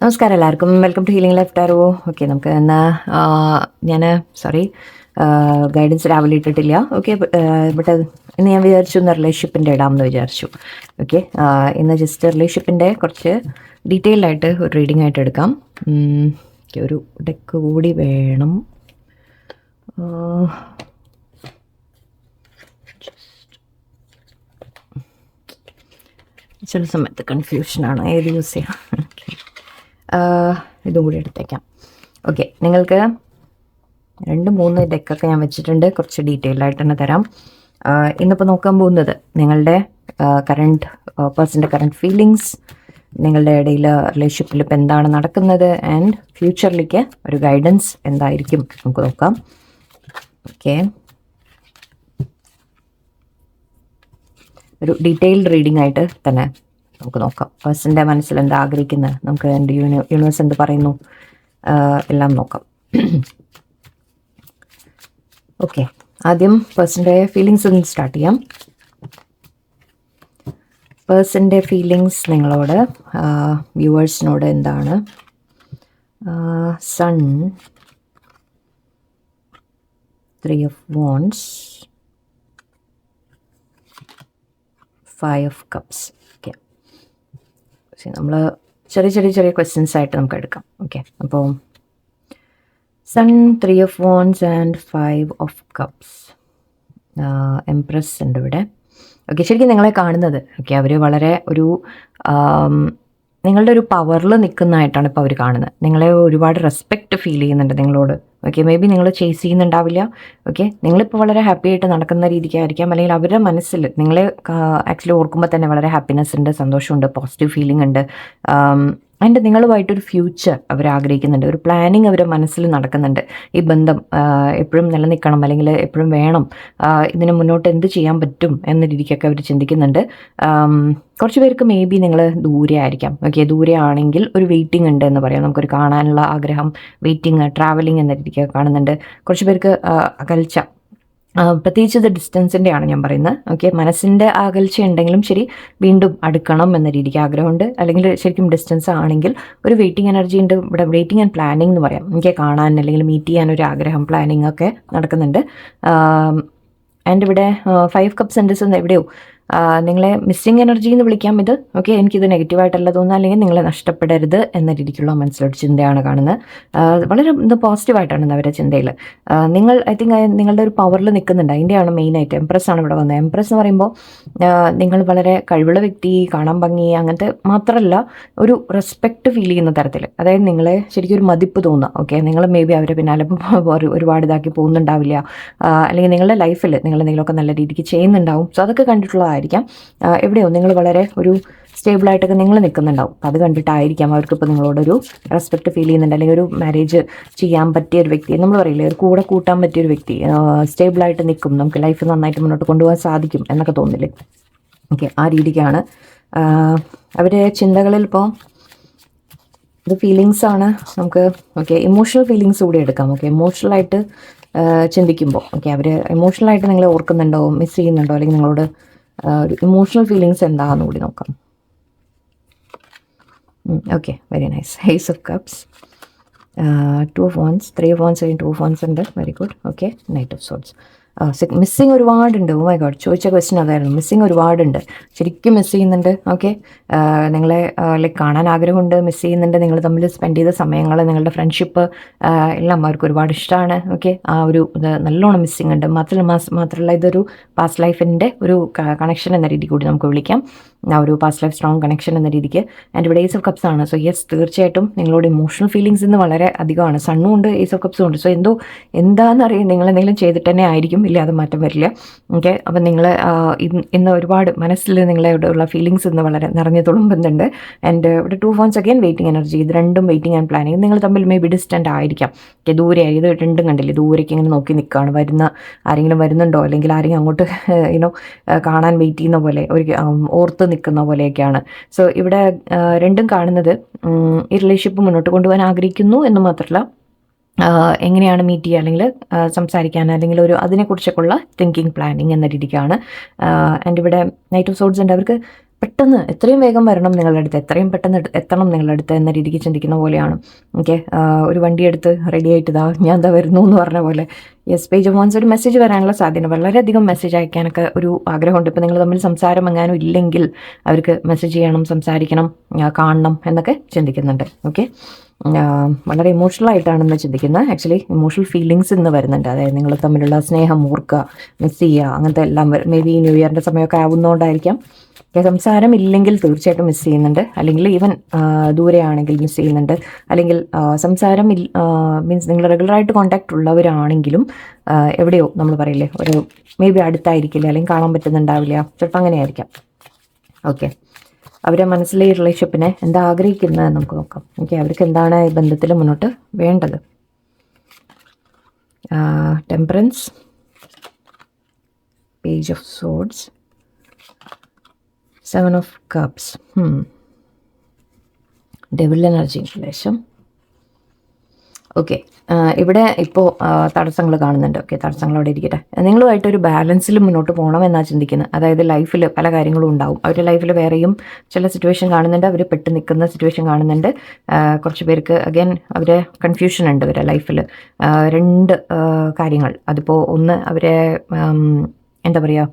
നമസ്കാരം എല്ലാവർക്കും, welcome to healing life tarot. Okay, നമുക്ക് ഞാൻ ഗൈഡൻസ് രാവിലെ ഇട്ടിട്ടില്ല. ഓക്കെ, ബട്ട് ഇന്ന് ഞാൻ വിചാരിച്ചു ഇന്ന് റിലേഷൻഷിപ്പിൻ്റെ ഇടാമെന്ന് വിചാരിച്ചു. ഓക്കെ, ഇന്ന് ജസ്റ്റ് റിലേഷൻഷിപ്പിൻ്റെ കുറച്ച് ഡീറ്റെയിൽഡ് ആയിട്ട് ഒരു റീഡിംഗ് ആയിട്ട് എടുക്കാം. ഒരു ഡെക്ക് കൂടി വേണം. ചില സമയത്ത് കൺഫ്യൂഷനാണ് ഏത് യൂസ് ചെയ്യാം. ഇതും കൂടി എടുത്തേക്കാം. ഓക്കെ, നിങ്ങൾക്ക് 2-3 ഡെക്കൊക്കെ ഞാൻ വെച്ചിട്ടുണ്ട്. കുറച്ച് ഡീറ്റെയിൽഡ് ആയിട്ട് തന്നെ തരാം. ഇന്നിപ്പോൾ നോക്കാൻ പോകുന്നത് നിങ്ങളുടെ പേഴ്സൻ്റെ കറണ്ട് ഫീലിങ്സ്, നിങ്ങളുടെ ഇടയിൽ റിലേഷൻഷിപ്പിൽ ഇപ്പോൾ എന്താണ് നടക്കുന്നത്, ആൻഡ് ഫ്യൂച്ചറിലേക്ക് ഒരു ഗൈഡൻസ് എന്തായിരിക്കും നമുക്ക് നോക്കാം. ഓക്കെ, ഒരു ഡീറ്റെയിൽഡ് റീഡിംഗ് ആയിട്ട് തന്നെ നമുക്ക് നോക്കാം. പേഴ്സൻ്റെ മനസ്സിൽ എന്താ ആഗ്രഹിക്കുന്നത്, നമുക്ക് എൻ്റെ യൂണിവേഴ്സ് എന്ത് പറയുന്നു, എല്ലാം നോക്കാം. ഓക്കെ, ആദ്യം പേഴ്സൻ്റെ ഫീലിങ്സ് ഒന്ന് സ്റ്റാർട്ട് ചെയ്യാം. പേഴ്സൻ്റെ ഫീലിങ്സ് നിങ്ങളോട്, വ്യൂവേഴ്സിനോട് എന്താണ്? Sun, 3 of Wands, 5 of Cups. Okay, നമ്മൾ ചെറിയ ക്വസ്റ്റ്യൻസ് ആയിട്ട് നമുക്ക് എടുക്കാം. ഓക്കെ, അപ്പോൾ sun, 3 of Wands and 5 of Cups. Empress ഉണ്ട് ഇവിടെ. ഓക്കെ, ശരിക്കും നിങ്ങളെ കാണുന്നത്, ഓക്കെ, അവർ വളരെ ഒരു നിങ്ങളുടെ ഒരു പവറിൽ നിൽക്കുന്നതായിട്ടാണ് ഇപ്പോൾ അവർ കാണുന്നത്. നിങ്ങളെ ഒരുപാട് റെസ്പെക്റ്റ് ഫീൽ ചെയ്യുന്നുണ്ട് നിങ്ങളോട്. ഓക്കെ, മേ ബി നിങ്ങൾ ചേസ് ചെയ്യുന്നുണ്ടാവില്ല. ഓക്കെ, നിങ്ങളിപ്പോൾ വളരെ ഹാപ്പി ആയിട്ട് നടക്കുന്ന രീതിക്കായിരിക്കാം, അല്ലെങ്കിൽ അവരുടെ മനസ്സിൽ നിങ്ങളെ ആക്ച്വലി ഓർക്കുമ്പോൾ തന്നെ വളരെ ഹാപ്പിനെസ് ഉണ്ട്, സന്തോഷമുണ്ട്, പോസിറ്റീവ് ഫീലിംഗ് ഉണ്ട്. അതിൻ്റെ നിങ്ങളുമായിട്ടൊരു ഫ്യൂച്ചർ അവർ ആഗ്രഹിക്കുന്നുണ്ട്, ഒരു പ്ലാനിങ് അവരുടെ മനസ്സിൽ നടക്കുന്നുണ്ട്. ഈ ബന്ധം എപ്പോഴും നിലനിൽക്കണം, അല്ലെങ്കിൽ എപ്പോഴും വേണം, ഇതിന് മുന്നോട്ട് എന്ത് ചെയ്യാൻ പറ്റും എന്ന രീതിക്കൊക്കെ അവർ ചിന്തിക്കുന്നുണ്ട്. കുറച്ച് പേർക്ക് മേ ബി നിങ്ങൾ ദൂരെ ആയിരിക്കാം. ഓക്കെ, ദൂരെ ആണെങ്കിൽ ഒരു വെയിറ്റിംഗ് ഉണ്ട് എന്ന് പറയാം. നമുക്കൊരു കാണാനുള്ള ആഗ്രഹം, വെയിറ്റിംഗ്, ട്രാവലിംഗ് എന്ന രീതിക്ക് കാണുന്നുണ്ട്. കുറച്ച് പേർക്ക് അകൽച്ച, പ്രത്യേകിച്ച് ഇത് ഡിസ്റ്റൻസിൻ്റെയാണ് ഞാൻ പറയുന്നത്. ഓക്കെ, മനസ്സിൻ്റെ അകൽച്ച ഉണ്ടെങ്കിലും ശരി, വീണ്ടും അടുക്കണം എന്ന രീതിക്ക് ആഗ്രഹമുണ്ട്. അല്ലെങ്കിൽ ശരിക്കും ഡിസ്റ്റൻസ് ആണെങ്കിൽ ഒരു വെയിറ്റിംഗ് എനർജി ഉണ്ട് ഇവിടെ. വെയിറ്റിംഗ് ആൻഡ് പ്ലാനിങ് എന്ന് പറയാം. എനിക്ക് കാണാൻ അല്ലെങ്കിൽ മീറ്റ് ചെയ്യാൻ ഒരു ആഗ്രഹം, പ്ലാനിങ് ഒക്കെ നടക്കുന്നുണ്ട്. ആൻഡ് ഇവിടെ 5 കപ്സ് ഉണ്ട്. എവിടെയോ നിങ്ങളെ മിസ്സിങ് എനർജി എന്ന് വിളിക്കാം ഇത്. ഓക്കെ, എനിക്കിത് നെഗറ്റീവായിട്ടല്ല തോന്നുന്നത്, അല്ലെങ്കിൽ നിങ്ങളെ നഷ്ടപ്പെടരുത് എന്ന രീതിക്കുള്ള മനസ്സിലൊരു ചിന്തയാണ് കാണുന്നത്. വളരെ ഇത് പോസിറ്റീവായിട്ടാണ് അവരുടെ ചിന്തയിൽ. നിങ്ങൾ ഐ തിങ്ക് നിങ്ങളുടെ ഒരു പവറിൽ നിൽക്കുന്നുണ്ട്. അതിൻ്റെയാണ് മെയിനായിട്ട്. എംപ്രസ് ആണ് ഇവിടെ വന്നത്. എംപ്രസ് എന്ന് പറയുമ്പോൾ നിങ്ങൾ വളരെ കഴിവുള്ള വ്യക്തി, കാണാൻ ഭംഗി, അങ്ങനത്തെ മാത്രമല്ല, ഒരു റെസ്പെക്റ്റ് ഫീൽ ചെയ്യുന്ന തരത്തിൽ, അതായത് നിങ്ങളെ ശരിക്കും ഒരു മതിപ്പ് തോന്നുക. ഓക്കെ, നിങ്ങൾ മേ ബി അവരെ പിന്നാലെ ഒരുപാട് ഇതാക്കി പോകുന്നുണ്ടാവില്ല, അല്ലെങ്കിൽ നിങ്ങളുടെ ലൈഫിൽ നിങ്ങൾ എന്തെങ്കിലുമൊക്കെ നല്ല രീതിക്ക് ചെയ്യുന്നുണ്ടാവും. സോ അതൊക്കെ കണ്ടിട്ടുള്ളതായിരിക്കാം. എവിടെയോ നിങ്ങൾ വളരെ ഒരു സ്റ്റേബിളായിട്ടൊക്കെ നിങ്ങൾ നിൽക്കുന്നുണ്ടാവും. അത് കണ്ടിട്ടായിരിക്കാം അവർക്കിപ്പോൾ നിങ്ങളോടൊരു റെസ്പെക്റ്റ് ഫീൽ ചെയ്യുന്നുണ്ട്, അല്ലെങ്കിൽ ഒരു മാരേജ് ചെയ്യാൻ പറ്റിയ ഒരു വ്യക്തി, നമ്മൾ പറയില്ലേ, ഒരു കൂടെ കൂട്ടാൻ പറ്റിയൊരു വ്യക്തി, സ്റ്റേബിളായിട്ട് നിൽക്കും, നമുക്ക് ലൈഫ് നന്നായിട്ട് മുന്നോട്ട് കൊണ്ടുപോകാൻ സാധിക്കും എന്നൊക്കെ തോന്നില്ലേ. ഓക്കെ, ആ രീതിക്കാണ് അവരുടെ ചിന്തകളിൽ. ഇപ്പോൾ ഇത് ഫീലിങ്സ് ആണ് നമുക്ക്. ഓക്കെ, ഇമോഷണൽ ഫീലിങ്സ് കൂടി എടുക്കാം. ഓക്കെ, ഇമോഷണലായിട്ട് ചിന്തിക്കുമ്പോൾ, ഓക്കെ, അവർ ഇമോഷണലായിട്ട് നിങ്ങളെ ഓർക്കുന്നുണ്ടോ, മിസ് ചെയ്യുന്നുണ്ടോ, അല്ലെങ്കിൽ നിങ്ങളോട് ഒരു ഇമോഷണൽ ഫീലിങ്സ് എന്താണെന്ന് കൂടി നോക്കാം. Okay, very nice. Ace of cups, 2 of Wands, 3 of Wands, 2 of Wands ഉണ്ട്. Very good. Okay, knight of sorts. Missing ഒരുപാടുണ്ട്. ഓ മൈ ഗോഡ്, ചോദിച്ച ക്വസ്റ്റ്യൻ അതായിരുന്നു. മിസ്സിങ് ഒരുപാടുണ്ട്, ശരിക്കും മിസ് ചെയ്യുന്നുണ്ട്. ഓക്കെ, നിങ്ങളെ ലൈക്ക് കാണാൻ ആഗ്രഹമുണ്ട്, മിസ് ചെയ്യുന്നുണ്ട്. നിങ്ങൾ തമ്മിൽ സ്പെൻഡ് ചെയ്ത സമയങ്ങൾ, നിങ്ങളുടെ ഫ്രണ്ട്ഷിപ്പ് എല്ലാം അവർക്ക് ഒരുപാട് ഇഷ്ടമാണ്. ഓക്കെ, ആ ഒരു ഇത് നല്ലോണം മിസ്സിങ് ഉണ്ട്. മാത്രമല്ല ഇതൊരു പാസ്റ്റ് ലൈഫിൻ്റെ ഒരു കണക്ഷൻ എന്ന രീതി കൂടി നമുക്ക് വിളിക്കാം. ആ ഒരു പാസ്റ്റ് ലൈഫ് സ്ട്രോങ് കണക്ഷൻ എന്ന രീതിക്ക്. ആൻഡ് ഇവിടെ ഏസ് ഓഫ് കപ്സ് ആണ്. സോ യെസ്, തീർച്ചയായിട്ടും നിങ്ങളോട് ഇമോഷണൽ ഫീലിങ്സ് ഇന്ന് വളരെ അധികമാണ്. സണ്ണും ഉണ്ട്, ഏസ് ഓഫ് കപ്സും ഉണ്ട്. സോ എന്താണെന്നറിയാം, നിങ്ങൾ എന്തെങ്കിലും ചെയ്തിട്ട് തന്നെ ആയിരിക്കും, ഇല്ല അത് മാറ്റം വരില്ല. ഓക്കെ, അപ്പം നിങ്ങൾ ഇന്ന് ഒരുപാട് മനസ്സിൽ നിങ്ങളോടുള്ള ഫീലിങ്സ് ഇന്ന് വളരെ നിറഞ്ഞു തുളുമ്പുന്നുണ്ട്. ആൻഡ് ഇവിടെ 2 of Wands again waiting energy. ഇത് രണ്ടും വെയിറ്റിംഗ് ആൻഡ് പ്ലാനിങ്. നിങ്ങൾ തമ്മിൽ മേ ബി ഡിസ്റ്റൻ്റ് ആയിരിക്കാം. ഓക്കെ, ദൂരെ ആയി. ഇത് രണ്ടും കണ്ടില്ലേ, ദൂരേക്ക് ഇങ്ങനെ നോക്കി നിൽക്കുകയാണ്. ആരെങ്കിലും വരുന്നുണ്ടോ, അല്ലെങ്കിൽ ആരെങ്കിലും അങ്ങോട്ട് കാണാൻ വെയിറ്റ് ചെയ്യുന്ന പോലെ, ഒരു ഓർത്ത് നിൽക്കുന്ന പോലെയൊക്കെയാണ്. സോ ഇവിടെ രണ്ടും കാണുന്നത് ഈ റിലേഷൻഷിപ്പ് മുന്നോട്ട് കൊണ്ടുപോകാൻ ആഗ്രഹിക്കുന്നു എന്ന് മാത്രമല്ല, എങ്ങനെയാണ് മീറ്റ് ചെയ്യുക, അല്ലെങ്കിൽ സംസാരിക്കാൻ, അല്ലെങ്കിൽ ഒരു അതിനെക്കുറിച്ചൊക്കെയുള്ള തിങ്കിങ് പ്ലാനിങ് എന്ന രീതിക്കാണ്. ആൻഡ് ഇവിടെ നൈറ്റ് ഓഫ് സോഡ്സ് ഉണ്ട്. അവർക്ക് പെട്ടെന്ന് എത്രയും വേഗം വരണം നിങ്ങളുടെ അടുത്ത്, എത്രയും പെട്ടെന്ന് എത്തണം നിങ്ങളുടെ അടുത്ത് എന്ന രീതിക്ക് ചിന്തിക്കുന്ന പോലെയാണ്. ഓക്കെ, ഒരു വണ്ടി എടുത്ത് റെഡി ആയിട്ട് ഞാൻ എന്താ വരുന്നു എന്ന് പറഞ്ഞ പോലെ. യെസ്, പേജ് ഓഫ് വൺസ് ഒരു മെസ്സേജ് വരാനുള്ള സാധ്യത, വളരെയധികം മെസ്സേജ് അയക്കാനൊക്കെ ഒരു ആഗ്രഹമുണ്ട്. ഇപ്പോൾ നിങ്ങൾ തമ്മിൽ സംസാരം എങ്ങാനും ഇല്ലെങ്കിൽ അവർക്ക് മെസ്സേജ് ചെയ്യണം, സംസാരിക്കണം, കാണണം എന്നൊക്കെ ചിന്തിക്കുന്നുണ്ട്. ഓക്കെ, വളരെ ഇമോഷണൽ ആയിട്ടാണെന്ന് ചിന്തിക്കുന്നത്. ആക്ച്വലി ഇമോഷണൽ ഫീലിങ്സ് ഇന്ന് വരുന്നുണ്ട്. അതായത് നിങ്ങൾ തമ്മിലുള്ള സ്നേഹം ഓർക്കുക, മിസ് ചെയ്യുക, അങ്ങനത്തെ എല്ലാം മേ ബി ന്യൂ ഇയറിൻ്റെ സമയമൊക്കെ ആവുന്നതുകൊണ്ടായിരിക്കാം. സംസാരം ഇല്ലെങ്കിൽ തീർച്ചയായിട്ടും മിസ് ചെയ്യുന്നുണ്ട്, അല്ലെങ്കിൽ ഈവൻ ദൂരെയാണെങ്കിൽ മിസ് ചെയ്യുന്നുണ്ട്, അല്ലെങ്കിൽ സംസാരം മീൻസ് നിങ്ങൾ റെഗുലറായിട്ട് കോൺടാക്റ്റ് ഉള്ളവരാണെങ്കിലും എവിടെയോ നമ്മൾ പറയില്ലേ ഒരു മേ ബി അടുത്തായിരിക്കില്ല, അല്ലെങ്കിൽ കാണാൻ പറ്റുന്നുണ്ടാവില്ല, ചിലപ്പോൾ അങ്ങനെ ആയിരിക്കാം. ഓക്കെ, അവരെ മനസ്സിലെ ഈ റിലേഷൻഷിപ്പിനെ എന്താ ആഗ്രഹിക്കുന്നത് നമുക്ക് നോക്കാം. ഓക്കെ, അവർക്ക് എന്താണ് ഈ ബന്ധത്തിൽ മുന്നോട്ട് വേണ്ടത്. Temperance, page of swords, 7 of cups, devil energy ലേശം. ഓക്കെ, ഇവിടെ ഇപ്പോൾ തടസ്സങ്ങൾ കാണുന്നുണ്ട്. ഓക്കെ, തടസ്സങ്ങൾ അവിടെ ഇരിക്കട്ടെ. നിങ്ങളുമായിട്ടൊരു ബാലൻസിൽ മുന്നോട്ട് പോകണം എന്നാണ് ചിന്തിക്കുന്നത്. അതായത് ലൈഫിൽ പല കാര്യങ്ങളും ഉണ്ടാവും. അവരുടെ ലൈഫിൽ വേറെയും ചില സിറ്റുവേഷൻ കാണുന്നുണ്ട്, അവർ പെട്ട് നിൽക്കുന്ന സിറ്റുവേഷൻ കാണുന്നുണ്ട്. കുറച്ച് പേർക്ക് അഗൈൻ അവരെ കൺഫ്യൂഷൻ ഉണ്ട് അവരുടെ ലൈഫിൽ. രണ്ട് കാര്യങ്ങൾ, അതിപ്പോൾ ഒന്ന് അവരെ എന്താ പറയുക,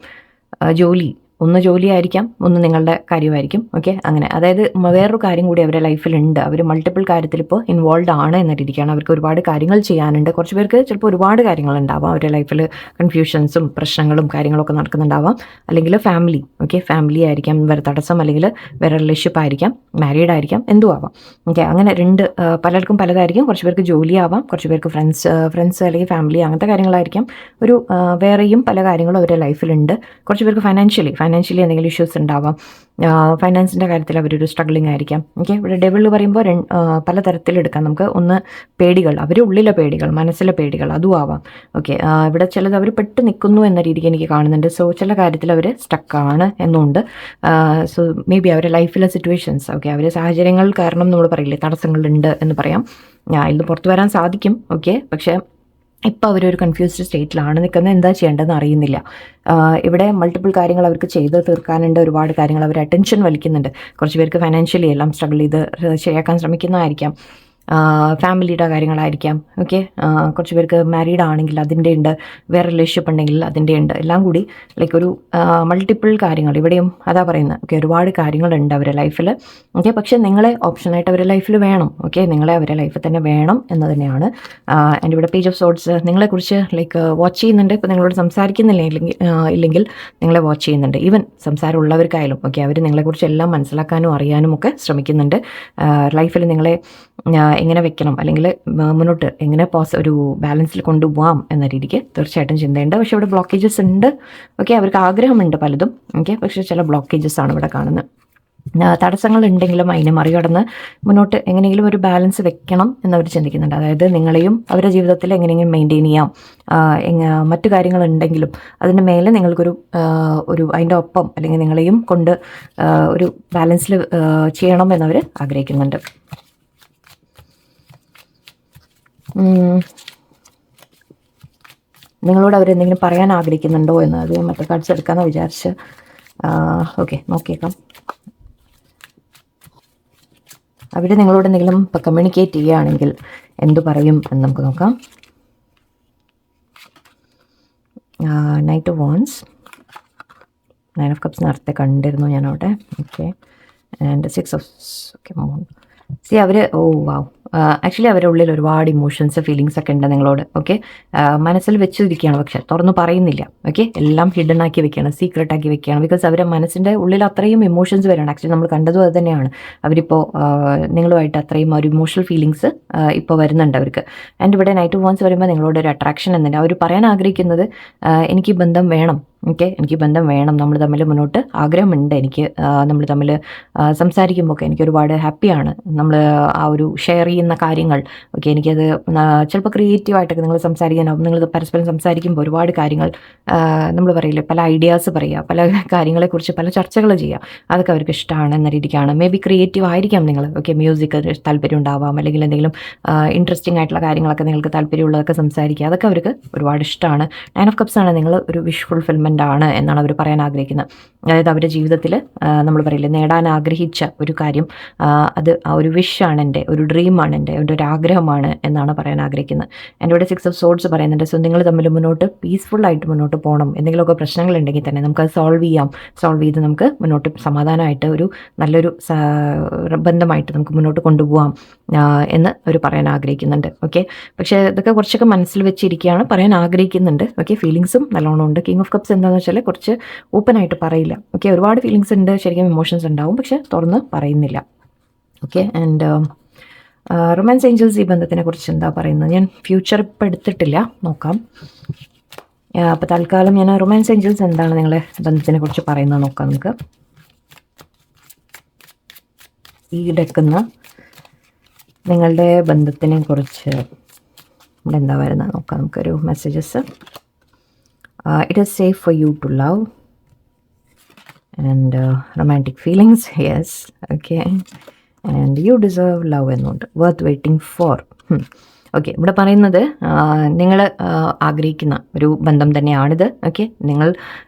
ഒന്ന് ജോലിയായിരിക്കാം, ഒന്ന് നിങ്ങളുടെ കാര്യമായിരിക്കും. ഓക്കെ, അങ്ങനെ അതായത് വേറൊരു കാര്യം കൂടി അവരുടെ ലൈഫിലുണ്ട്. അവർ മൾട്ടിപ്പിൾ കാര്യത്തിൽ ഇപ്പോൾ ഇൻവോൾവ് ആണ് എന്ന രീതിക്കാണ്. അവർക്ക് ഒരുപാട് കാര്യങ്ങൾ ചെയ്യാനുണ്ട്. കുറച്ച് പേർക്ക് ചിലപ്പോൾ ഒരുപാട് കാര്യങ്ങളുണ്ടാവാം അവരുടെ ലൈഫിൽ, കൺഫ്യൂഷൻസും പ്രശ്നങ്ങളും കാര്യങ്ങളൊക്കെ നടക്കുന്നുണ്ടാവാം. അല്ലെങ്കിൽ ഫാമിലി, ഓക്കെ, ഫാമിലി ആയിരിക്കാം വേറെ തടസ്സം, അല്ലെങ്കിൽ വേറെ റിലേഷൻഷിപ്പ് ആയിരിക്കാം, മാരീഡ് ആയിരിക്കാം, എന്തും ആവാം. ഓക്കെ, അങ്ങനെ പലർക്കും പലതായിരിക്കും. കുറച്ച് പേർക്ക് ജോലിയാവാം, കുറച്ച് പേർക്ക് ഫ്രണ്ട്സ് അല്ലെങ്കിൽ ഫാമിലി അങ്ങനത്തെ കാര്യങ്ങളായിരിക്കാം. വേറെയും പല കാര്യങ്ങളും അവരുടെ ലൈഫിലുണ്ട്. കുറച്ച് പേർക്ക് ഫൈനാൻഷ്യലി എന്തെങ്കിലും ഇഷ്യൂസ് ഉണ്ടാവാം. ഫൈനാൻസിൻ്റെ കാര്യത്തിൽ അവരൊരു സ്ട്രഗ്ലിംഗ് ആയിരിക്കാം. ഓക്കെ, ഇവിടെ ഡെവിൾ പറയുമ്പോൾ പലതരത്തിലെടുക്കാം നമുക്ക്. ഒന്ന് പേടികൾ, അവരുടെ ഉള്ളിലെ പേടികൾ, മനസ്സിലെ പേടികൾ, അതും ആവാം. ഓക്കെ, ഇവിടെ ചിലത് അവർ പെട്ട് നിൽക്കുന്നു എന്ന രീതിക്ക് എനിക്ക് കാണുന്നുണ്ട്. സോ ചില കാര്യത്തിൽ അവർ സ്റ്റക്കാണ് എന്നുണ്ട്. സോ മേ ബി അവരുടെ ലൈഫിലെ സിറ്റുവേഷൻസ്, ഓക്കെ, അവരുടെ സാഹചര്യങ്ങൾ കാരണം നമ്മൾ പറയില്ലേ തടസ്സങ്ങളുണ്ട് എന്ന് പറയാം. ഇതിൽ പുറത്തു വരാൻ സാധിക്കും. ഓക്കെ, പക്ഷേ ഇപ്പോൾ അവരൊരു കൺഫ്യൂസ്ഡ് സ്റ്റേറ്റിലാണ് നിൽക്കുന്നത്. എന്താ ചെയ്യേണ്ടതെന്ന് അറിയുന്നില്ല. ഇവിടെ മൾട്ടിപ്പിൾ കാര്യങ്ങൾ അവർക്ക് ചെയ്ത് തീർക്കാനുണ്ട്. ഒരുപാട് കാര്യങ്ങൾ അവർ അറ്റൻഷൻ വലിക്കുന്നുണ്ട്. കുറച്ച് പേർക്ക് ഫൈനാൻഷ്യലി എല്ലാം സ്ട്രഗിൾ ചെയ്ത് ശരിയാക്കാൻ ശ്രമിക്കുന്നതായിരിക്കാം. ഫാമിലിയുടെ കാര്യങ്ങളായിരിക്കാം. ഓക്കെ, കുറച്ച് പേർക്ക് മാരീഡ് ആണെങ്കിൽ അതിൻ്റെ ഉണ്ട്, വേറെ റിലേഷൻഷിപ്പ് ഉണ്ടെങ്കിൽ അതിൻ്റെ ഉണ്ട്. എല്ലാം കൂടി ലൈക്ക് ഒരു മൾട്ടിപ്പിൾ കാര്യങ്ങൾ ഇവിടെയും അതാ പറയുന്നത്. ഓക്കെ, ഒരുപാട് കാര്യങ്ങളുണ്ട് അവരുടെ ലൈഫിൽ. ഓക്കെ, പക്ഷേ നിങ്ങളെ ഓപ്ഷനായിട്ട് അവരുടെ ലൈഫിൽ വേണം. ഓക്കെ, നിങ്ങളെ അവരുടെ ലൈഫിൽ തന്നെ വേണം എന്ന് തന്നെയാണ്. എൻ്റെ ഇവിടെ പേജ് ഓഫ് സോഡ്സ് നിങ്ങളെക്കുറിച്ച് ലൈക്ക് വാച്ച് ചെയ്യുന്നുണ്ട്. ഇപ്പോൾ നിങ്ങളോട് സംസാരിക്കുന്നില്ല ഇല്ലെങ്കിൽ നിങ്ങളെ വാച്ച് ചെയ്യുന്നുണ്ട്. ഈവൻ സംസാരമുള്ളവർക്കായാലും ഓക്കെ, അവർ നിങ്ങളെക്കുറിച്ച് എല്ലാം മനസ്സിലാക്കാനും അറിയാനും ഒക്കെ ശ്രമിക്കുന്നുണ്ട്. ലൈഫിൽ നിങ്ങളെ എങ്ങനെ വെക്കണം, അല്ലെങ്കിൽ മുന്നോട്ട് എങ്ങനെ ഒരു ബാലൻസിൽ കൊണ്ടുപോകാം എന്ന രീതിക്ക് തീർച്ചയായിട്ടും ചിന്തയുണ്ട്. പക്ഷേ ഇവിടെ ബ്ലോക്കേജസ് ഉണ്ട്. ഓക്കെ, അവർക്ക് ആഗ്രഹമുണ്ട് പലതും. ഓക്കെ, പക്ഷേ ചില ബ്ലോക്കേജസ് ആണ് ഇവിടെ കാണുന്നത്. തടസ്സങ്ങൾ ഉണ്ടെങ്കിലും അതിനെ മറികടന്ന് മുന്നോട്ട് എങ്ങനെയെങ്കിലും ഒരു ബാലൻസ് വെക്കണം എന്നവർ ചിന്തിക്കുന്നുണ്ട്. അതായത് നിങ്ങളെയും അവരുടെ ജീവിതത്തിൽ എങ്ങനെയെങ്കിലും മെയിൻറ്റെയിൻ ചെയ്യാം. മറ്റു കാര്യങ്ങളുണ്ടെങ്കിലും അതിൻ്റെ മേലെ നിങ്ങൾക്കൊരു അതിൻ്റെ ഒപ്പം അല്ലെങ്കിൽ നിങ്ങളെയും കൊണ്ട് ഒരു ബാലൻസിൽ ചെയ്യണം എന്നവർ ആഗ്രഹിക്കുന്നുണ്ട്. നിങ്ങളോട് അവരെന്തെങ്കിലും പറയാൻ ആഗ്രഹിക്കുന്നുണ്ടോ എന്ന് അത് മറ്റേ കാർഡ്സ് എടുക്കാമെന്ന് വിചാരിച്ച്. ഓക്കെ, നോക്കിയേക്കാം. അവർ നിങ്ങളോട് എന്തെങ്കിലും ഇപ്പോൾ കമ്മ്യൂണിക്കേറ്റ് ചെയ്യുകയാണെങ്കിൽ എന്തു പറയും എന്ന് നമുക്ക് നോക്കാം. Knight of wands, 9 of Cups നേരത്തെ കണ്ടിരുന്നു ഞാനവിടെ. Okay, and 6 of okay moon. അവർ വാവ്, ആക്ച്വലി അവരുടെ ഉള്ളിൽ ഒരുപാട് ഇമോഷൻസ് ഫീലിങ്സ് ഒക്കെ ഉണ്ട് നിങ്ങളോട്. ഓക്കെ, മനസ്സിൽ വെച്ചിരിക്കുകയാണ്, പക്ഷെ തുറന്ന് പറയുന്നില്ല. ഓക്കെ, എല്ലാം ഹിഡൻ ആക്കി വെക്കുകയാണ്, സീക്രട്ട് ആക്കി വെക്കുകയാണ്. ബിക്കോസ് അവരുടെ മനസ്സിൻ്റെ ഉള്ളിൽ അത്രയും ഇമോഷൻസ് വരികയാണ്. ആക്ച്വലി നമ്മൾ കണ്ടതും അത് തന്നെയാണ്. അവരിപ്പോൾ നിങ്ങളുമായിട്ട് അത്രയും ഒരു ഇമോഷണൽ ഫീലിങ്സ് ഇപ്പോൾ വരുന്നുണ്ട് അവർക്ക്. ആൻഡ് ഇവിടെ നൈറ്റ് ഓഫ് വാൻസ് വരുമ്പോൾ നിങ്ങളോട് ഒരു അട്രാക്ഷൻ എന്നുണ്ട്. അവർ പറയാൻ ആഗ്രഹിക്കുന്നത് എനിക്ക് ബന്ധം വേണം. ഓക്കെ, എനിക്ക് ബന്ധം വേണം, നമ്മൾ തമ്മിൽ മുന്നോട്ട് ആഗ്രഹമുണ്ട് എനിക്ക്, നമ്മൾ തമ്മിൽ സംസാരിക്കുമ്പോൾ ഒക്കെ എനിക്ക് ഒരുപാട് ഹാപ്പിയാണ്, നമ്മൾ ആ ഒരു ഷെയർ ചെയ്യുന്ന കാര്യങ്ങൾ, ഓക്കെ, എനിക്കത് ചിലപ്പോൾ ക്രിയേറ്റീവായിട്ടൊക്കെ നിങ്ങൾ സംസാരിക്കാനാവും. നിങ്ങൾ പരസ്പരം സംസാരിക്കുമ്പോൾ ഒരുപാട് കാര്യങ്ങൾ നമ്മൾ പറയില്ലേ, പല ഐഡിയാസ് പറയുക, പല കാര്യങ്ങളെക്കുറിച്ച് പല ചർച്ചകൾ ചെയ്യുക, അതൊക്കെ അവർക്ക് ഇഷ്ടമാണ് എന്ന രീതിക്കാണ്. മേ ബി ക്രിയേറ്റീവ് ആയിരിക്കാം നിങ്ങൾ, ഓക്കെ, മ്യൂസിക് താല്പര്യം ഉണ്ടാവാം, അല്ലെങ്കിൽ എന്തെങ്കിലും ഇൻട്രസ്റ്റിംഗ് ആയിട്ടുള്ള കാര്യങ്ങളൊക്കെ നിങ്ങൾക്ക് താല്പര്യമുള്ളതൊക്കെ സംസാരിക്കുക, അതൊക്കെ അവർക്ക് ഒരുപാട് ഇഷ്ടമാണ്. 9 ഓഫ് കപ്സ് ആണ് നിങ്ങൾ ഒരു വിഷ് ഫുൾഫിൽമെൻ്റ് ആണ് എന്നാണ് അവർ പറയാൻ ആഗ്രഹിക്കുന്നത്. അതായത് അവരുടെ ജീവിതത്തിൽ നമ്മൾ പറയില്ലേ, നേടാൻ ആഗ്രഹിച്ച ഒരു കാര്യം, അത് ആ ഒരു വിഷാണ്, എൻ്റെ ഒരു ഡ്രീമാണ്, എൻ്റെ ഒരു ആഗ്രഹമാണ് എന്നാണ് പറയാൻ ആഗ്രഹിക്കുന്നത്. എൻ്റെ ഇവിടെ 6 ഓഫ് സോർഡ്സ് പറയുന്നുണ്ട്. സോ നിങ്ങൾ തമ്മിൽ മുന്നോട്ട് പീസ്ഫുള്ളായിട്ട് മുന്നോട്ട് പോകണം. എന്തെങ്കിലുമൊക്കെ പ്രശ്നങ്ങളുണ്ടെങ്കിൽ തന്നെ നമുക്കത് സോൾവ് ചെയ്ത് നമുക്ക് മുന്നോട്ട് സമാധാനമായിട്ട് ഒരു നല്ലൊരു ബന്ധമായിട്ട് നമുക്ക് മുന്നോട്ട് കൊണ്ടുപോകാം എന്ന് അവർ പറയാൻ ആഗ്രഹിക്കുന്നുണ്ട്. ഓക്കെ, പക്ഷേ ഇതൊക്കെ കുറച്ചൊക്കെ മനസ്സിൽ വെച്ചിരിക്കുകയാണ്, പറയാൻ ആഗ്രഹിക്കുന്നുണ്ട്. ഓക്കെ, ഫീലിങ്സും നല്ലോണം ഉണ്ട്. കിങ് ഓഫ് കപ്സ് എന്താണെന്ന് വെച്ചാൽ കുറച്ച് ഓപ്പണായിട്ട് പറയില്ല. ഓക്കെ, ഒരുപാട് ഫീലിങ്സ് ഉണ്ട്, ശരിക്കും ഇമോഷൻസ് ഉണ്ടാവും, പക്ഷെ തുറന്ന് പറയുന്നില്ല. ഓക്കെ, ആൻഡ് റൊമാൻസ് ഏഞ്ചൽസ് ഈ ബന്ധത്തിനെ കുറിച്ച് എന്താ പറയുന്നത്? ഞാൻ ഫ്യൂച്ചർ ഇപ്പം എടുത്തിട്ടില്ല, നോക്കാം. അപ്പോൾ തൽക്കാലം ഞാൻ റൊമാൻസ് ഏഞ്ചൽസ് എന്താണ് നിങ്ങളെ ബന്ധത്തിനെ കുറിച്ച് പറയുന്നത് നോക്കാം നമുക്ക്. ഈ ഡെക്കുന്ന നിങ്ങളുടെ ബന്ധത്തിനെ കുറിച്ച് ഇവിടെ എന്താ വരുന്നത് നോക്കാം നമുക്കൊരു messages. It is safe for you to love and romantic feelings, yes, okay, and you deserve love എന്നുണ്ട്, worth waiting for. ഓക്കെ, ഇവിടെ പറയുന്നത് നിങ്ങൾ ആഗ്രഹിക്കുന്ന ഒരു ബന്ധം തന്നെയാണിത്. ഓക്കെ, നിങ്ങൾ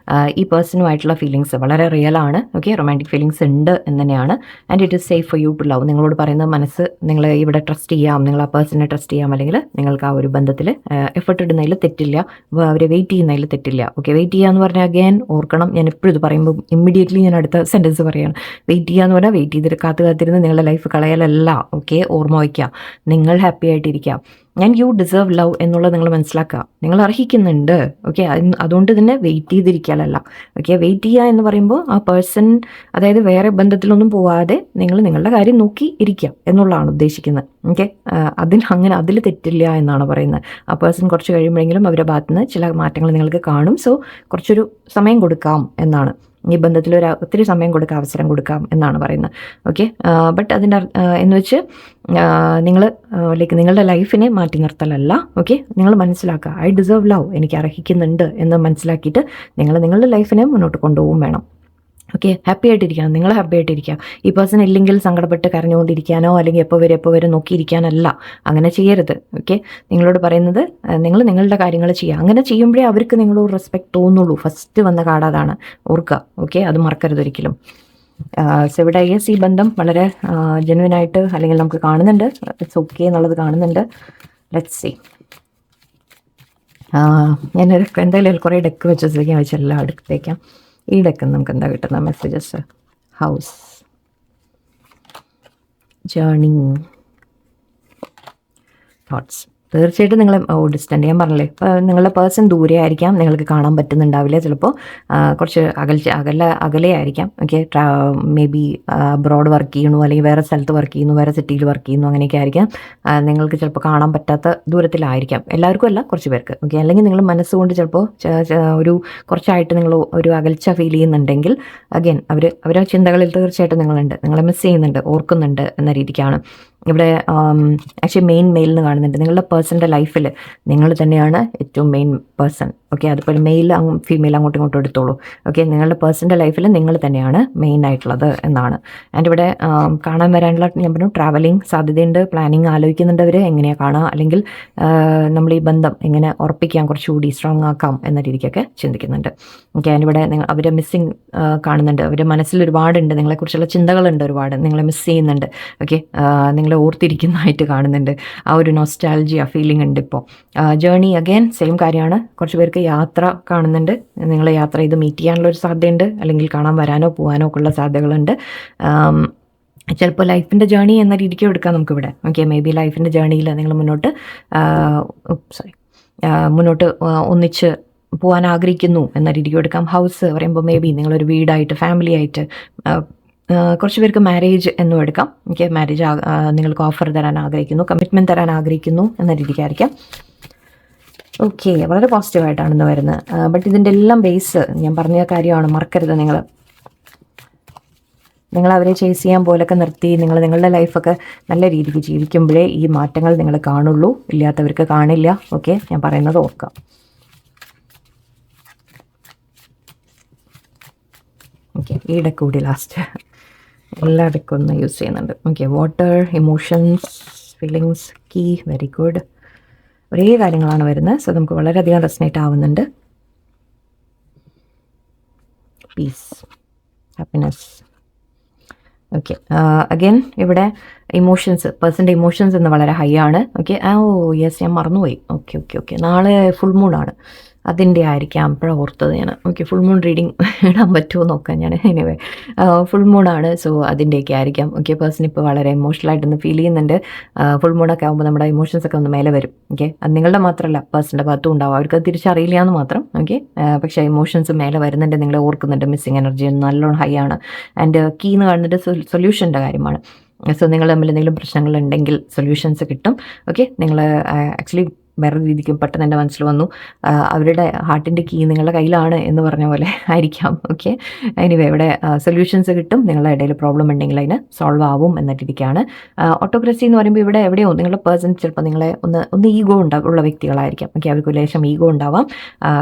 ഈ പേഴ്സണുമായിട്ടുള്ള ഫീലിങ്സ് വളരെ റിയലാണ്. ഓക്കെ, റൊമാൻറ്റിക് ഫീലിങ്സ് ഉണ്ട് എന്ന് തന്നെയാണ്. And it is safe for you to love. നിങ്ങളോട് പറയുന്നത് മനസ്സ് നിങ്ങൾ ഇവിടെ ട്രസ്റ്റ് ചെയ്യാം, നിങ്ങൾ ആ പേഴ്സണെ ട്രസ്റ്റ് ചെയ്യാം, അല്ലെങ്കിൽ നിങ്ങൾക്ക് ആ ഒരു ബന്ധത്തിൽ എഫർട്ട് ഇടുന്നതിൽ തെറ്റില്ല, അവരെ വെയിറ്റ് ചെയ്യുന്നതിൽ തെറ്റില്ല. ഓക്കെ, വെയിറ്റ് ചെയ്യുക എന്ന് പറഞ്ഞാൽ അഗൈൻ ഓർക്കണം, ഞാൻ എപ്പോഴും ഇത് പറയുമ്പോൾ ഇമ്മീഡിയറ്റ്ലി ഞാൻ അടുത്ത സെൻറ്റൻസ് പറയുകയാണ്. വെയിറ്റ് ചെയ്യുക എന്ന് പറഞ്ഞാൽ വെയിറ്റ് ചെയ്തിട്ട് കാത്തിരുന്ന് നിങ്ങളുടെ ലൈഫ് കളയലല്ല. ഓക്കെ, ഓർമ്മ വയ്ക്കുക, നിങ്ങൾ ഹാപ്പി ആയിട്ടിരിക്കുക. ആൻഡ് യു ഡിസേർവ് ലവ് എന്നുള്ളത് നിങ്ങൾ മനസ്സിലാക്കുക, നിങ്ങൾ അർഹിക്കുന്നുണ്ട്. ഓക്കെ, അതുകൊണ്ട് തന്നെ വെയിറ്റ് ചെയ്തിരിക്കാനല്ല. ഓക്കെ, വെയിറ്റ് ചെയ്യുക എന്ന് പറയുമ്പോൾ ആ പേഴ്സൺ, അതായത് വേറെ ബന്ധത്തിലൊന്നും പോവാതെ നിങ്ങൾ നിങ്ങളുടെ കാര്യം നോക്കി ഇരിക്കുക എന്നുള്ളതാണ് ഉദ്ദേശിക്കുന്നത്. ഓക്കെ, അതിൽ തെറ്റില്ല എന്നാണ് പറയുന്നത്. ആ പേഴ്സൺ കുറച്ച് കഴിയുമ്പോഴെങ്കിലും അവരുടെ ഭാഗത്തു നിന്ന് ചില മാറ്റങ്ങൾ നിങ്ങൾക്ക് കാണും. സോ കുറച്ചൊരു സമയം കൊടുക്കാം എന്നാണ്, ഈ ബന്ധത്തിൽ ഒത്തിരി സമയം കൊടുക്കാം, അവസരം കൊടുക്കാം എന്നാണ് പറയുന്നത്. ഓക്കെ, ബട്ട് അതിൻ്റെ എന്ന് വെച്ച് നിങ്ങൾ ലൈക്ക് നിങ്ങളുടെ ലൈഫിനെ മാറ്റി നിർത്തലല്ല. ഓക്കെ, നിങ്ങൾ മനസ്സിലാക്കുക, ഐ ഡിസേർവ് ലവ്, എനിക്ക് അർഹിക്കുന്നുണ്ട് എന്ന് മനസ്സിലാക്കിയിട്ട് നിങ്ങൾ നിങ്ങളുടെ ലൈഫിനെ മുന്നോട്ട് കൊണ്ടുപോകും വേണം. ഓക്കെ, ഹാപ്പി ആയിട്ടിരിക്കണം, നിങ്ങൾ ഹാപ്പി ആയിട്ടിരിക്കുക. ഈ പേഴ്സൺ ഇല്ലെങ്കിൽ സങ്കടപ്പെട്ട് കരഞ്ഞുകൊണ്ടിരിക്കാനോ അല്ലെങ്കിൽ എപ്പോൾ വരെ നോക്കിയിരിക്കാനല്ല, അങ്ങനെ ചെയ്യരുത്. ഓക്കെ, നിങ്ങളോട് പറയുന്നത് നിങ്ങൾ നിങ്ങളുടെ കാര്യങ്ങൾ ചെയ്യുക. അങ്ങനെ ചെയ്യുമ്പോഴേ അവർക്ക് നിങ്ങളോട് റെസ്പെക്ട് തോന്നുള്ളൂ. ഫസ്റ്റ് വന്ന കാർഡ് അതാണ്, ഓർക്കുക. ഓക്കെ, അത് മറക്കരുത് ഒരിക്കലും. സോ ഇവിടെ ഈ ബന്ധം വളരെ ജെന്യുവനായിട്ട് അല്ലെങ്കിൽ നമുക്ക് കാണുന്നുണ്ട്, ഇറ്റ്സ് ഓക്കെ എന്നുള്ളത് കാണുന്നുണ്ട്. Let's see. ഞാനൊരു എന്തായാലും കുറേ ഡെക്ക് വെച്ചെല്ലാം അടുത്തേക്കാം. ഈ ഡെക്കിൽ നമുക്ക് എന്താ കിട്ടുന്ന മെസ്സേജസ്? House, journey, thoughts. തീർച്ചയായിട്ടും നിങ്ങൾ ഡിസ്റ്റൻ്റ്, ഞാൻ പറഞ്ഞില്ലേ, ഇപ്പോൾ നിങ്ങളുടെ പേഴ്സൺ ദൂരെ ആയിരിക്കാം, നിങ്ങൾക്ക് കാണാൻ പറ്റുന്നുണ്ടാവില്ല, ചിലപ്പോൾ കുറച്ച് അകലെ ആയിരിക്കാം. Okay, may be abroad work ചെയ്യുന്നു, അല്ലെങ്കിൽ വേറെ സ്ഥലത്ത് വർക്ക് ചെയ്യുന്നു, വേറെ സിറ്റിയിൽ വർക്ക് ചെയ്യുന്നു, അങ്ങനെയൊക്കെ ആയിരിക്കാം. നിങ്ങൾക്ക് ചിലപ്പോൾ കാണാൻ പറ്റാത്ത ദൂരത്തിലായിരിക്കാം, എല്ലാവർക്കും അല്ല, കുറച്ച് പേർക്ക്. ഓക്കെ, അല്ലെങ്കിൽ നിങ്ങൾ മനസ്സുകൊണ്ട് ചിലപ്പോൾ ഒരു കുറച്ചായിട്ട് നിങ്ങൾ ഒരു അകൽച്ച ഫീൽ ചെയ്യുന്നുണ്ടെങ്കിൽ അഗൈൻ അവരുടെ ചിന്തകളിൽ തീർച്ചയായിട്ടും നിങ്ങളുണ്ട്, നിങ്ങളെ മിസ് ചെയ്യുന്നുണ്ട്, ഓർക്കുന്നുണ്ട് എന്ന രീതിക്കാണ് ഇവിടെ ആക്ച്വലി മെയിൻ മെയിലിന് കാണുന്നുണ്ട്. നിങ്ങളുടെ പേഴ്സൻ്റെ ലൈഫിൽ നിങ്ങൾ തന്നെയാണ് ഏറ്റവും മെയിൻ പേഴ്സൺ. ഓക്കെ, അതുപോലെ മെയിൽ ഫീമെയിൽ അങ്ങോട്ടും ഇങ്ങോട്ടും എടുത്തോളൂ. ഓക്കെ, നിങ്ങളുടെ പേഴ്സൻ്റെ ലൈഫിൽ നിങ്ങൾ തന്നെയാണ് മെയിൻ ആയിട്ടുള്ളത് എന്നാണ്. ആൻഡ് ഇവിടെ കാണാൻ വരാനുള്ള ഞാൻ പറഞ്ഞു ട്രാവലിംഗ് സാധ്യതയുണ്ട്, പ്ലാനിങ് ആലോചിക്കുന്നുണ്ടവർ എങ്ങനെയാണ് കാണുക, അല്ലെങ്കിൽ നമ്മൾ ഈ ബന്ധം എങ്ങനെ ഉറപ്പിക്കാം, കുറച്ചുകൂടി സ്ട്രോങ് ആക്കാം എന്ന രീതിക്കൊക്കെ ചിന്തിക്കുന്നുണ്ട്. ഓക്കെ, ആൻഡ് ഇവിടെ അവരെ മിസ്സിങ് കാണുന്നുണ്ട്, അവരുടെ മനസ്സിൽ ഒരുപാടുണ്ട്, നിങ്ങളെക്കുറിച്ചുള്ള ചിന്തകളുണ്ട്, ഒരുപാട് നിങ്ങളെ മിസ് ചെയ്യുന്നുണ്ട്. ഓക്കെ, നിങ്ങളെ ഓർത്തിരിക്കുന്നതായിട്ട് കാണുന്നുണ്ട്, ആ ഒരു നൊസ്റ്റാൾജിയ ഫീലിംഗ് ഉണ്ട് ഇപ്പോൾ. ജേർണി അഗൈൻ സെയിം കാര്യമാണ്, കുറച്ച് പേർക്ക് യാത്ര കാണുന്നുണ്ട്, നിങ്ങൾ യാത്ര ചെയ്ത് മീറ്റ് ചെയ്യാനുള്ളൊരു സാധ്യതയുണ്ട്, അല്ലെങ്കിൽ കാണാൻ വരാനോ പോകാനോ ഒക്കെ ഉള്ള സാധ്യതകളുണ്ട്. ചിലപ്പോൾ ലൈഫിൻ്റെ ജേർണി എന്ന രീതിക്ക് എടുക്കാം നമുക്കിവിടെ. ഓക്കെ, മേ ബി ലൈഫിൻ്റെ ജേർണിയിൽ നിങ്ങൾ മുന്നോട്ട് ഒന്നിച്ച് പോകാൻ ആഗ്രഹിക്കുന്നു എന്ന രീതിക്ക് എടുക്കാം. ഹൗസ് പറയുമ്പോൾ മേ ബി നിങ്ങളൊരു വീടായിട്ട് ഫാമിലി ആയിട്ട്, കുറച്ച് പേർക്ക് മാരേജ് എന്നും എടുക്കാം. ഓക്കെ, മാരേജ് നിങ്ങൾക്ക് ഓഫർ തരാൻ ആഗ്രഹിക്കുന്നു, കമ്മിറ്റ്മെൻറ്റ് തരാൻ ആഗ്രഹിക്കുന്നു എന്ന രീതിക്കായിരിക്കാം. ഓക്കെ, വളരെ പോസിറ്റീവായിട്ടാണ് ഇന്ന് വരുന്നത്. ബട്ട് ഇതിൻ്റെ എല്ലാം ബേസ് ഞാൻ പറഞ്ഞ കാര്യമാണ്, മറക്കരുത് നിങ്ങൾ. നിങ്ങൾ അവരെ ചേസ് ചെയ്യാൻ പോലൊക്കെ നിർത്തി നിങ്ങൾ നിങ്ങളുടെ ലൈഫൊക്കെ നല്ല രീതിക്ക് ജീവിക്കുമ്പോഴേ ഈ മാറ്റങ്ങൾ നിങ്ങൾ കാണുള്ളൂ, ഇല്ലാത്തവർക്ക് കാണില്ല. ഓക്കെ, ഞാൻ പറയുന്നത് ഓർക്കാം. ഓക്കെ, ഈ ഡെക്ക് കൂടി ലാസ്റ്റ് എല്ലാ ഡെക്കും ഒന്ന് യൂസ് ചെയ്യുന്നുണ്ട്. Okay, water, emotions, feelings, key, very good. ഒരേ കാര്യങ്ങളാണ് വരുന്നത്. സോ നമുക്ക് വളരെയധികം റെസനേറ്റ് ആവുന്നുണ്ട്. Peace, happiness. ഓക്കെ, അഗൈൻ ഇവിടെ ഇമോഷൻസ്, പേഴ്സൻ്റെ ഇമോഷൻസ് ഇന്ന് വളരെ ഹൈ ആണ്. ഓക്കെ, യെസ്, ഞാൻ മറന്നുപോയി. ഓക്കെ ഓക്കെ ഓക്കെ, നാളെ ഫുൾ മൂണാണ്, അതിൻ്റെ ആയിരിക്കാം. അപ്പോഴാണ് ഓർത്തത് ഞാൻ. ഓക്കെ, ഫുൾ മൂൺ റീഡിങ് ഇടാൻ പറ്റുമോ നോക്കാം ഞാൻ. എനിവേ, ഫുൾ മൂണാണ്, സോ അതിൻ്റെയൊക്കെ ആയിരിക്കാം. ഓക്കെ, പേഴ്സൺ ഇപ്പോൾ വളരെ ഇമോഷണലായിട്ടൊന്ന് ഫീൽ ചെയ്യുന്നുണ്ട്. ഫുൾ മൂണൊക്കെ ആകുമ്പോൾ നമ്മുടെ ഇമോഷൻസ് ഒക്കെ ഒന്ന് മേലെ വരും. ഓക്കെ, അത് നിങ്ങളുടെ മാത്രമല്ല, പേഴ്സൻ്റെ ഭാഗത്തും ഉണ്ടാവും. അവർക്ക് അത് തിരിച്ചറിയില്ല എന്ന് മാത്രം. ഓക്കെ, പക്ഷേ ഇമോഷൻസ് മേലെ വരുന്നുണ്ട്, നിങ്ങളെ ഓർക്കുന്നുണ്ട്. മിസ്സിങ് എനർജി നല്ലോണം ഹൈ ആണ്. ആൻഡ് കീ എന്ന് കാണുന്നത് സൊല്യൂഷൻ്റെ കാര്യമാണ്. സോ നിങ്ങൾ തമ്മിൽ എന്തെങ്കിലും പ്രശ്നങ്ങളുണ്ടെങ്കിൽ സൊല്യൂഷൻസ് കിട്ടും. ഓക്കെ, നിങ്ങൾ ആക്ച്വലി വേറെ രീതിക്കും പെട്ടെന്ന് എൻ്റെ മനസ്സിൽ വന്നു, അവരുടെ ഹാർട്ടിൻ്റെ കീ നിങ്ങളുടെ കയ്യിലാണ് എന്ന് പറഞ്ഞ പോലെ ആയിരിക്കാം. ഓക്കെ, എനിവേ ഇവിടെ സൊല്യൂഷൻസ് കിട്ടും. നിങ്ങളുടെ ഇടയിൽ പ്രോബ്ലം ഉണ്ടെങ്കിൽ അതിന് സോൾവ് ആവും എന്ന രീതിക്കാണ്. ഓട്ടോക്രസി എന്ന് പറയുമ്പോൾ ഇവിടെ എവിടെയോ നിങ്ങളുടെ പേഴ്സൺ ചിലപ്പോൾ നിങ്ങളെ ഒന്ന് ഈഗോ ഉള്ള വ്യക്തികളായിരിക്കാം. ഓക്കെ, അവർക്ക് ലേശം ഈഗോ ഉണ്ടാവാം.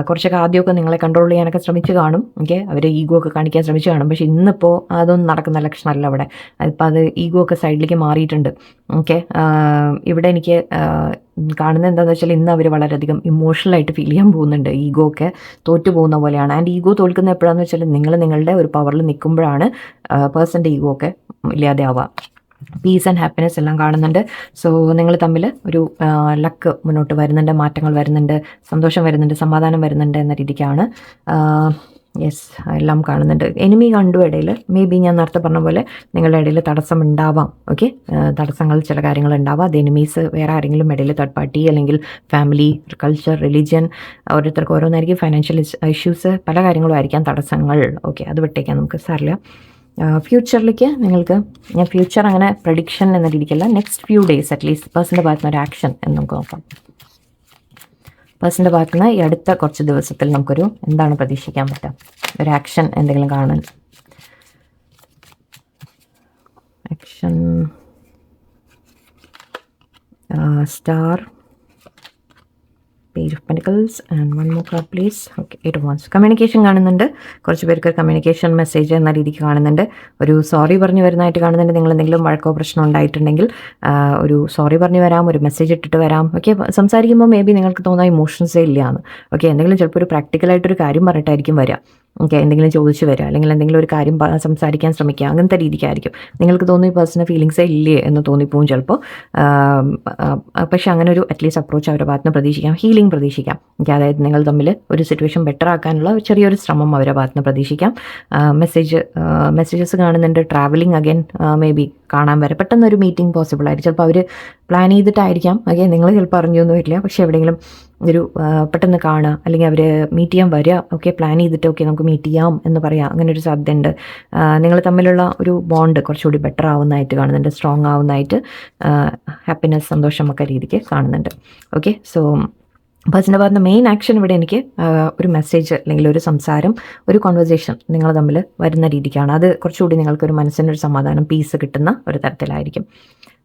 കുറച്ചൊക്കെ ആദ്യമൊക്കെ നിങ്ങളെ കൺട്രോൾ ചെയ്യാനൊക്കെ ശ്രമിച്ച് കാണും. ഓക്കെ, അവർ ഈഗോ ഒക്കെ കാണിക്കാൻ ശ്രമിച്ച് കാണും. പക്ഷേ ഇന്നിപ്പോൾ അതൊന്നും നടക്കുന്ന ലക്ഷണമല്ല അവിടെ. അതിപ്പോൾ അത് ഈഗോ ഒക്കെ സൈഡിലേക്ക് മാറിയിട്ടുണ്ട്. ഓക്കെ, ഇവിടെ എനിക്ക് കാണുന്നത് എന്താണെന്ന് വെച്ചാൽ ഇന്ന് അവർ വളരെയധികം ഇമോഷണലായിട്ട് ഫീൽ ചെയ്യാൻ പോകുന്നുണ്ട്. ഈഗോ ഒക്കെ തോറ്റു പോകുന്ന പോലെയാണ്. ആൻഡ് ഈഗോ തോൽക്കുന്ന എപ്പോഴാണെന്ന് വെച്ചാൽ നിങ്ങൾ നിങ്ങളുടെ ഒരു പവറിൽ നിൽക്കുമ്പോഴാണ് പേഴ്സൻ്റെ ഈഗോ ഒക്കെ ഇല്ലാതെ ആവുക. പീസ് ആൻഡ് ഹാപ്പിനെസ് എല്ലാം കാണുന്നുണ്ട്. സോ നിങ്ങൾ തമ്മിൽ ഒരു ലക്ക് മുന്നോട്ട് വരുന്നുണ്ട്, മാറ്റങ്ങൾ വരുന്നുണ്ട്, സന്തോഷം വരുന്നുണ്ട്, സമാധാനം വരുന്നുണ്ട് എന്ന രീതിക്കാണ്. യെസ്, എല്ലാം കാണുന്നുണ്ട്. എനിമി കണ്ടു ഇടയിൽ മേ ബി ഞാൻ നേരത്തെ പറഞ്ഞ പോലെ നിങ്ങളുടെ ഇടയിൽ തടസ്സം ഉണ്ടാവാം. ഓക്കെ, തടസ്സങ്ങൾ ചില കാര്യങ്ങൾ ഉണ്ടാവാം. അത് എനിമീസ് വേറെ ആരെങ്കിലും ഇടയിൽ, തേർഡ് പാർട്ടി അല്ലെങ്കിൽ ഫാമിലി, കൾച്ചർ, റിലീജിയൻ, ഓരോരുത്തർക്ക് ഓരോന്നായിരിക്കും. ഫൈനാൻഷ്യൽ ഇഷ്യൂസ്, പല കാര്യങ്ങളും ആയിരിക്കാം തടസ്സങ്ങൾ. ഓക്കെ, അത് വിട്ടേക്കാം, നമുക്ക് സാരില്ല. ഫ്യൂച്ചറിലേക്ക് നിങ്ങൾക്ക് ഞാൻ ഫ്യൂച്ചർ അങ്ങനെ പ്രഡിക്ഷൻ എന്ന രീതിക്കല്ല, നെക്സ്റ്റ് ഫ്യൂ ഡേയ്സ് അറ്റ്ലീസ്റ്റ് പേഴ്സൻ്റെ ഭാഗത്തുനിന്ന് ഒരു ആക്ഷൻ എന്ന് നമുക്ക് നോക്കാം. പേഴ്സൻ്റെ ഭാഗത്തുനിന്ന് ഈ അടുത്ത കുറച്ച് ദിവസത്തിൽ നമുക്കൊരു എന്താണ് പ്രതീക്ഷിക്കാൻ പറ്റുക, ഒരു ആക്ഷൻ എന്തെങ്കിലും കാണാൻ. Action, star, page of pentacles and one more card please. Okay, 8 of Wands. Communication കാണുന്നുണ്ട്. കുറച്ച് പേർക്ക് കമ്മ്യൂണിക്കേഷൻ മെസ്സേജ് എന്ന രീതിക്ക് കാണുന്നുണ്ട്. ഒരു സോറി പറഞ്ഞു വരുന്നതായിട്ട് കാണുന്നുണ്ട്. നിങ്ങൾ എന്തെങ്കിലും വഴക്കോ പ്രശ്നം ഉണ്ടായിട്ടുണ്ടെങ്കിൽ ഒരു സോറി പറഞ്ഞു വരാം, ഒരു മെസ്സേജ് ഇട്ടിട്ട് വരാം. ഓക്കെ, സംസാരിക്കുമ്പോൾ മേ ബി നിങ്ങൾക്ക് തോന്നുന്ന ഇമോഷൻസേ ഇല്ലയെന്ന്. ഓക്കെ, എന്തെങ്കിലും ചിലപ്പോൾ ഒരു പ്രാക്ടിക്കലായിട്ടൊരു കാര്യം പറഞ്ഞിട്ടായിരിക്കും വരിക. ഓക്കെ, എന്തെങ്കിലും ചോദിച്ചു വരിക, അല്ലെങ്കിൽ എന്തെങ്കിലും ഒരു കാര്യം സംസാരിക്കാൻ ശ്രമിക്കുക, അങ്ങനത്തെ രീതിക്കായിരിക്കും. നിങ്ങൾക്ക് തോന്നുന്നു ഈ പേഴ്സണൽ ഫീലിങ്സേ ഇല്ലേ എന്ന് തോന്നിപ്പോവും ചിലപ്പോൾ. പക്ഷേ അങ്ങനെ ഒരു അറ്റ്ലീസ്റ്റ് അപ്രോച്ച് അവരുടെ ഭാഗത്തുനിന്ന് പ്രതീക്ഷിക്കാം. ഹീലിംഗ് പ്രതീക്ഷിക്കാം. ഓക്കെ, അതായത് നിങ്ങൾ തമ്മിൽ ഒരു സിറ്റുവേഷൻ ബെറ്റർ ആക്കാനുള്ള ചെറിയൊരു ശ്രമം അവരുടെ ഭാഗത്തുനിന്ന് പ്രതീക്ഷിക്കാം. മെസ്സേജസ് കാണുന്നുണ്ട്. ട്രാവലിംഗ് അഗൈൻ മേ ബി കാണാൻ വരെ പെട്ടെന്നൊരു മീറ്റിംഗ് പോസിബിൾ ആയിരിക്കും. ചിലപ്പോൾ അവർ പ്ലാൻ ചെയ്തിട്ടായിരിക്കാം. ഓക്കെ, നിങ്ങൾ ചിലപ്പോൾ അറിഞ്ഞൊന്നും ഇല്ല, പക്ഷേ എവിടെയെങ്കിലും ഒരു പെട്ടെന്ന് കാണുക, അല്ലെങ്കിൽ അവർ മീറ്റ് ചെയ്യാൻ വരിക. ഓക്കെ, പ്ലാൻ ചെയ്തിട്ട് ഓക്കെ നമുക്ക് മീറ്റ് ചെയ്യാം എന്ന് പറയാം. അങ്ങനെ ഒരു സാധ്യതയുണ്ട്. നിങ്ങൾ തമ്മിലുള്ള ഒരു ബോണ്ട് കുറച്ചുകൂടി ബെറ്റർ ആവുന്നതായിട്ട് കാണുന്നുണ്ട്, സ്ട്രോങ് ആവുന്നതായിട്ട്, ഹാപ്പിനെസ്, സന്തോഷമൊക്കെ രീതിക്ക് കാണുന്നുണ്ട്. ഓക്കെ, സോ പേഴ്സൻ്റെ ഭാഗത്ത് മെയിൻ ആക്ഷൻ ഇവിടെ എനിക്ക് ഒരു മെസ്സേജ് അല്ലെങ്കിൽ ഒരു സംസാരം, ഒരു കോൺവെർസേഷൻ നിങ്ങൾ തമ്മിൽ വരുന്ന രീതിക്കാണ്. അത് കുറച്ചുകൂടി നിങ്ങൾക്കൊരു മനസ്സിനൊരു സമാധാനം, പീസ് കിട്ടുന്ന ഒരു തരത്തിലായിരിക്കും.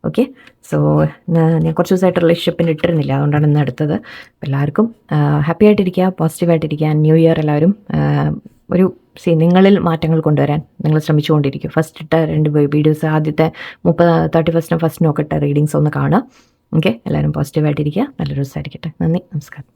ഓക്കെ, സോ ഞാൻ കുറച്ച് ദിവസമായിട്ട് റിലേഷൻഷിപ്പിന് ഇട്ടിരുന്നില്ല, അതുകൊണ്ടാണ് ഇന്ന് എടുത്തത്. എല്ലാവർക്കും ഹാപ്പി ആയിട്ടിരിക്കുക, പോസിറ്റീവായിട്ടിരിക്കുക. ന്യൂ ഇയർ എല്ലാവരും ഒരു നിങ്ങളിൽ മാറ്റങ്ങൾ കൊണ്ടുവരാൻ നിങ്ങൾ ശ്രമിച്ചുകൊണ്ടിരിക്കും. ഫസ്റ്റ് ഇട്ട 2 വീഡിയോസ്, ആദ്യത്തെ 31st ഒക്കെ ഇട്ട റീഡിങ്സ് ഒന്ന് കാണുക. ഓക്കെ, എല്ലാവരും പോസിറ്റീവായിട്ടിരിക്കുക. നല്ലൊരു ദിവസമായിരിക്കട്ടെ. നന്ദി, നമസ്കാരം.